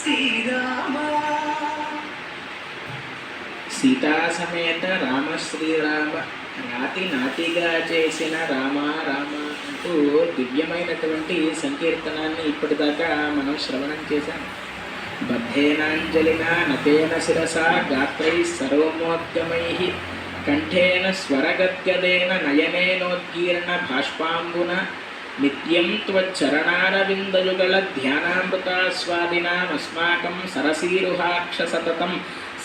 శ్రీరామ సీతా సమేత రామ శ్రీరామ రాతి నాటిగా చేసిన రామ రామ అంటూ దివ్యమైనటువంటి సంకీర్తనాన్ని ఇప్పటిదాకా మనం శ్రవణం చేశాం. బద్ధేనాంజలినా నతేన శిరసా గాత్రై సర్వమోద్గమై కంఠేన స్వరగద్గదేన నయనేనోద్గీర్ణ భాష్పాంబున నిత్యం త్వచ్చరణారవిందయుగళ ధ్యానామృతాస్వాదినామస్మాకం సరసీరుహాక్ష సతతం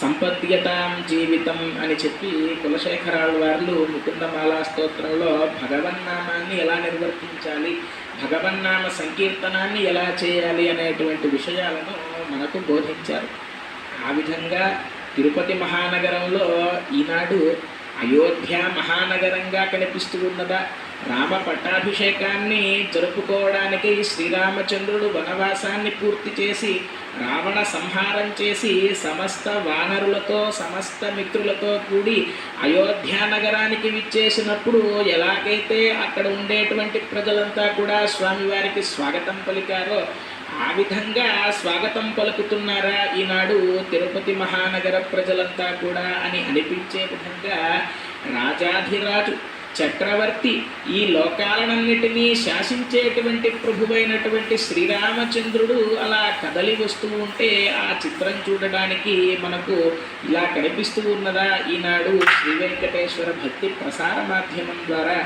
సంపద్యతాం జీవితం అని చెప్పి కులశేఖరాళ్వార్లు ముకుందమాలా స్తోత్రంలో భగవన్నామాన్ని ఎలా నిర్వర్తించాలి, భగవన్నామ సంకీర్తనాన్ని ఎలా చేయాలి అనేటువంటి విషయాలను మనకు బోధించారు. ఆ విధంగా తిరుపతి మహానగరంలో ఈనాడు అయోధ్య మహానగరంగా కనిపిస్తూ ఉన్నదా, రామ పట్టాభిషేకాన్ని జరుపుకోవడానికి శ్రీరామచంద్రుడు వనవాసాన్ని పూర్తి చేసి రావణ సంహారం చేసి సమస్త వానరులతో సమస్త మిత్రులతో కూడి అయోధ్య నగరానికి విచ్చేసినప్పుడు ఎలాగైతే అక్కడ ఉండేటువంటి ప్రజలంతా కూడా స్వామివారికి స్వాగతం పలికారో ఆ విధంగా స్వాగతం పలుకుతున్నారా ఈనాడు తిరుపతి మహానగర ప్రజలంతా కూడా అని అనిపించే విధంగా రాజాధిరాజు చక్రవర్తి ఈ లోకాలన్నిటినీ శాసించేటువంటి ప్రభువైనటువంటి శ్రీరామచంద్రుడు అలా కదలి వస్తూ ఉంటే ఆ చిత్రం చూడడానికి మనకు ఇలా కనిపిస్తూ ఉన్నదా ఈనాడు శ్రీ వెంకటేశ్వర భక్తి ప్రసార మాధ్యమం ద్వారా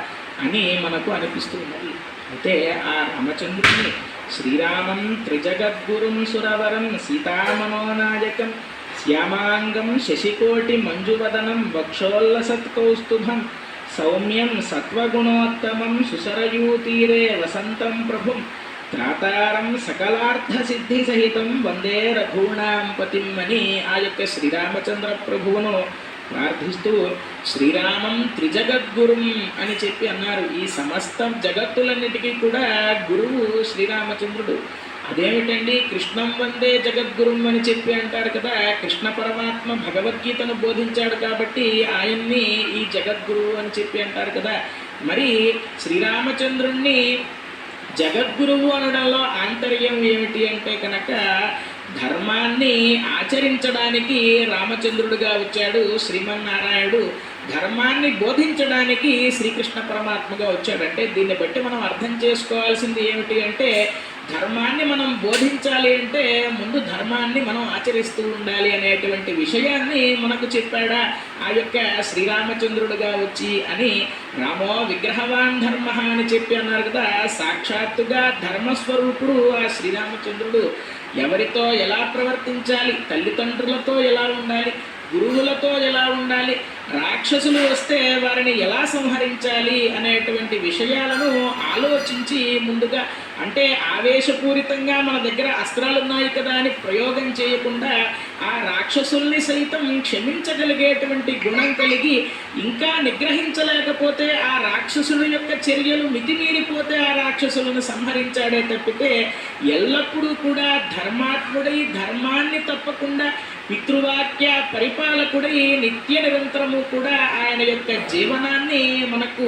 అని మనకు అనిపిస్తూ ఉన్నది. అయితే ఆ రామచంద్రుని శ్రీరామం త్రిజగద్గురుం సురవరం సీతామనోనాయకం శ్యామాంగం శశికోటి మంజువదనం వక్షోల్లసత్కౌస్తుభం సౌమ్యం సత్వగుణోత్తమం సుసరయూతీరే వసంతం ప్రభుం త్రాతారం సకలార్థసిద్ధి సహితం వందే రఘూణాం పతిం అని ఆ యొక్క శ్రీరామచంద్ర ప్రభువును ప్రార్థిస్తూ శ్రీరామం త్రిజగద్గురుం అని చెప్పి అన్నారు. ఈ సమస్త జగత్తులన్నిటికీ కూడా గురువు శ్రీరామచంద్రుడు. అదేమిటండి కృష్ణం వందే జగద్గురుం అని చెప్పి అంటారు కదా, కృష్ణ పరమాత్మ భగవద్గీతను బోధించాడు కాబట్టి ఆయన్ని ఈ జగద్గురువు అని చెప్పి అంటారు కదా. మరి శ్రీరామచంద్రుణ్ణి జగద్గురువు అనడంలో ఆంతర్యం ఏమిటి అంటే కనుక ధర్మాన్ని ఆచరించడానికి రామచంద్రుడిగా వచ్చాడు శ్రీమన్నారాయణుడు, ధర్మాన్ని బోధించడానికి శ్రీకృష్ణ పరమాత్మగా వచ్చాడు. అంటే దీన్ని బట్టి మనం అర్థం చేసుకోవాల్సింది ఏమిటి అంటే ధర్మాన్ని మనం బోధించాలి అంటే ముందు ధర్మాన్ని మనం ఆచరిస్తూ ఉండాలి అనేటువంటి విషయాన్ని మనకు చెప్పాడా ఆ యొక్క శ్రీరామచంద్రుడుగా వచ్చి అని. రామో విగ్రహవాన్ ధర్మ అని చెప్పి అన్నారు కదా, సాక్షాత్తుగా ధర్మస్వరూపుడు ఆ శ్రీరామచంద్రుడు. ఎవరితో ఎలా ప్రవర్తించాలి, తల్లిదండ్రులతో ఎలా ఉండాలి, గురువులతో ఎలా ఉండాలి, రాక్షసులు వస్తే వారిని ఎలా సంహరించాలి అనేటువంటి విషయాలను ఆలోచించి ముందుగా అంటే ఆవేశపూరితంగా మన దగ్గర అస్త్రాలు ఉన్నాయి కదా అని ప్రయోగం చేయకుండా ఆ రాక్షసుల్ని సైతం క్షమించగలిగేటువంటి గుణం కలిగి ఇంకా నిగ్రహించలేకపోతే ఆ రాక్షసుల యొక్క చర్యలు మితిమీరిపోతే ఆ రాక్షసులను సంహరించాడే తప్పితే ఎల్లప్పుడూ కూడా ధర్మాత్ముడై ధర్మాన్ని తప్పకుండా పితృవాక్య పరిపాలకుడై నిత్య నిరంతరము కూడా ఆయన యొక్క జీవనాన్ని మనకు